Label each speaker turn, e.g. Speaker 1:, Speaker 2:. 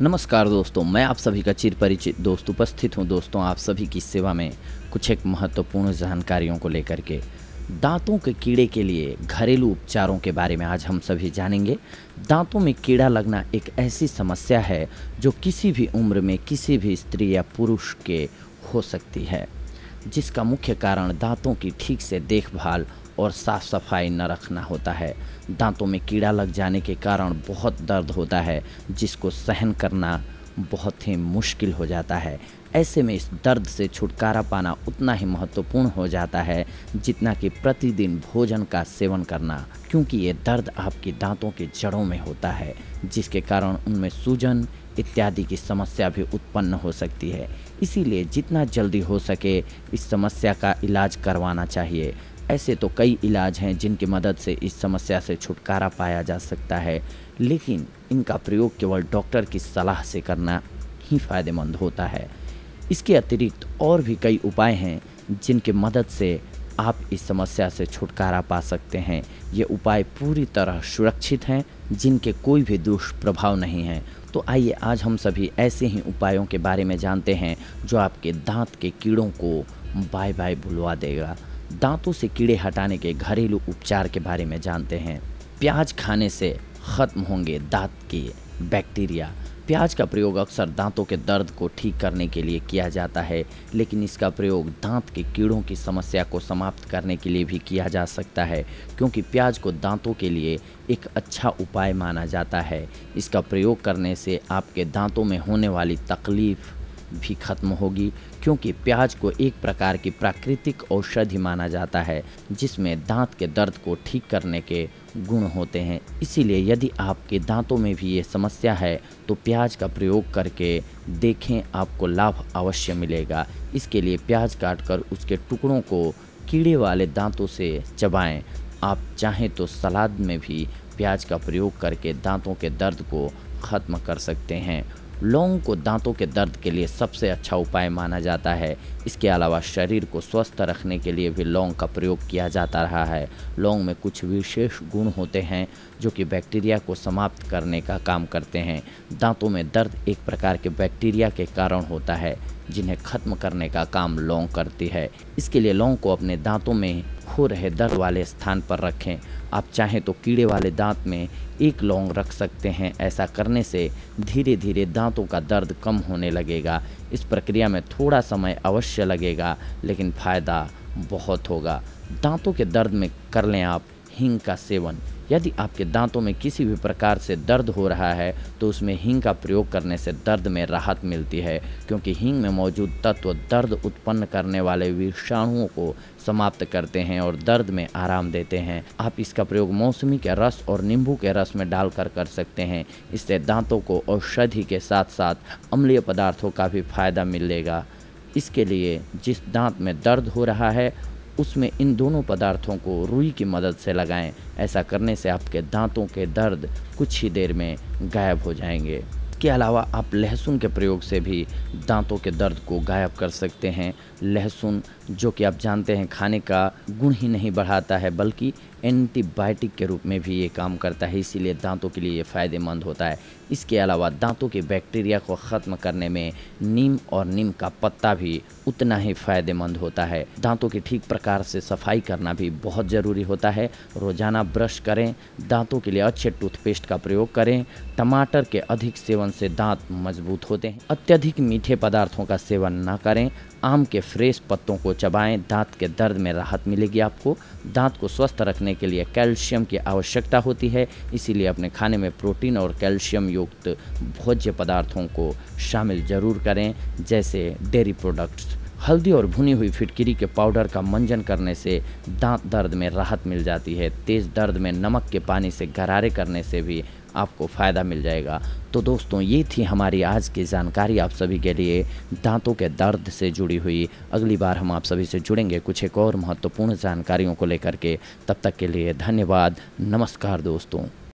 Speaker 1: नमस्कार दोस्तों, मैं आप सभी का चिर परिचित दोस्त उपस्थित हूं दोस्तों आप सभी की सेवा में कुछ एक महत्वपूर्ण जानकारियों को लेकर के। दांतों के कीड़े के लिए घरेलू उपचारों के बारे में आज हम सभी जानेंगे। दांतों में कीड़ा लगना एक ऐसी समस्या है जो किसी भी उम्र में किसी भी स्त्री या पुरुष के हो सकती है, जिसका मुख्य कारण दांतों की ठीक से देखभाल और साफ सफाई न रखना होता है। दांतों में कीड़ा लग जाने के कारण बहुत दर्द होता है, जिसको सहन करना बहुत ही मुश्किल हो जाता है। ऐसे में इस दर्द से छुटकारा पाना उतना ही महत्वपूर्ण हो जाता है जितना कि प्रतिदिन भोजन का सेवन करना, क्योंकि ये दर्द आपकी दांतों की जड़ों में होता है, जिसके कारण उनमें सूजन इत्यादि की समस्या भी उत्पन्न हो सकती है। इसीलिए जितना जल्दी हो सके इस समस्या का इलाज करवाना चाहिए। ऐसे तो कई इलाज हैं जिनकी मदद से इस समस्या से छुटकारा पाया जा सकता है, लेकिन इनका प्रयोग केवल डॉक्टर की सलाह से करना ही फायदेमंद होता है। इसके अतिरिक्त और भी कई उपाय हैं जिनकी मदद से आप इस समस्या से छुटकारा पा सकते हैं। ये उपाय पूरी तरह सुरक्षित हैं, जिनके कोई भी दुष्प्रभाव नहीं हैं। तो आइए आज हम सभी ऐसे ही उपायों के बारे में जानते हैं जो आपके दांत के कीड़ों को बाय बाय भुलवा देगा। दांतों से कीड़े हटाने के घरेलू उपचार के बारे में जानते हैं। प्याज खाने से खत्म होंगे दांत के बैक्टीरिया। प्याज का प्रयोग अक्सर दांतों के दर्द को ठीक करने के लिए किया जाता है, लेकिन इसका प्रयोग दांत के कीड़ों की समस्या को समाप्त करने के लिए भी किया जा सकता है, क्योंकि प्याज को दांतों के लिए एक अच्छा उपाय माना जाता है। इसका प्रयोग करने से आपके दांतों में होने वाली तकलीफ भी खत्म होगी, क्योंकि प्याज को एक प्रकार की प्राकृतिक औषधि माना जाता है जिसमें दांत के दर्द को ठीक करने के गुण होते हैं। इसीलिए यदि आपके दांतों में भी ये समस्या है तो प्याज का प्रयोग करके देखें, आपको लाभ अवश्य मिलेगा। इसके लिए प्याज काटकर उसके टुकड़ों को कीड़े वाले दांतों से चबाएं। आप चाहें तो सलाद में भी प्याज का प्रयोग करके दांतों के दर्द को ख़त्म कर सकते हैं। लौंग को दांतों के दर्द के लिए सबसे अच्छा उपाय माना जाता है। इसके अलावा शरीर को स्वस्थ रखने के लिए भी लौंग का प्रयोग किया जाता रहा है। लौंग में कुछ विशेष गुण होते हैं जो कि बैक्टीरिया को समाप्त करने का काम करते हैं। दांतों में दर्द एक प्रकार के बैक्टीरिया के कारण होता है, जिन्हें खत्म करने का काम लौंग करती है। इसके लिए लौंग को अपने दांतों में हो रहे दर्द वाले स्थान पर रखें। आप चाहें तो कीड़े वाले दांत में एक लौंग रख सकते हैं। ऐसा करने से धीरे धीरे दांतों का दर्द कम होने लगेगा। इस प्रक्रिया में थोड़ा समय अवश्य लगेगा, लेकिन फ़ायदा बहुत होगा। दांतों के दर्द में कर लें आप हींग का सेवन। यदि आपके दांतों में किसी भी प्रकार से दर्द हो रहा है तो उसमें हींग का प्रयोग करने से दर्द में राहत मिलती है, क्योंकि हींग में मौजूद तत्व दर्द उत्पन्न करने वाले विषाणुओं को समाप्त करते हैं और दर्द में आराम देते हैं। आप इसका प्रयोग मौसमी के रस और नींबू के रस में डालकर कर सकते हैं। इससे दांतों को औषधि के साथ साथ अम्लीय पदार्थों का भी फायदा मिलेगा। इसके लिए जिस दांत में दर्द हो रहा है उसमें इन दोनों पदार्थों को रुई की मदद से लगाएं। ऐसा करने से आपके दांतों के दर्द कुछ ही देर में गायब हो जाएंगे। इसके अलावा आप लहसुन के प्रयोग से भी दांतों के दर्द को गायब कर सकते हैं। लहसुन, जो कि आप जानते हैं खाने का गुण ही नहीं बढ़ाता है बल्कि एंटीबायोटिक के रूप में भी ये काम करता है, इसीलिए दांतों के लिए ये फ़ायदेमंद होता है। इसके अलावा दांतों के बैक्टीरिया को ख़त्म करने में नीम और नीम का पत्ता भी उतना ही फ़ायदेमंद होता है। दांतों की ठीक प्रकार से सफाई करना भी बहुत ज़रूरी होता है। रोज़ाना ब्रश करें। दांतों के लिए अच्छे टूथपेस्ट का प्रयोग करें। टमाटर के अधिक सेवन से दांत मजबूत होते हैं। अत्यधिक मीठे पदार्थों का सेवन ना करें। आम के फ्रेश पत्तों को चबाएं। दांत के दर्द में राहत मिलेगी आपको। दांत को स्वस्थ रखने के लिए कैल्शियम की आवश्यकता होती है, इसीलिए अपने खाने में प्रोटीन और कैल्शियम युक्त भोज्य पदार्थों को शामिल जरूर करें, जैसे डेयरी प्रोडक्ट्स। हल्दी और भुनी हुई फिटकिरी के पाउडर का मंजन करने से दांत दर्द में राहत मिल जाती है। तेज़ दर्द में नमक के पानी से गरारे करने से भी आपको फ़ायदा मिल जाएगा। तो दोस्तों, ये थी हमारी आज की जानकारी आप सभी के लिए दांतों के दर्द से जुड़ी हुई। अगली बार हम आप सभी से जुड़ेंगे कुछ एक और महत्वपूर्ण जानकारियों को लेकर के। तब तक के लिए धन्यवाद। नमस्कार दोस्तों।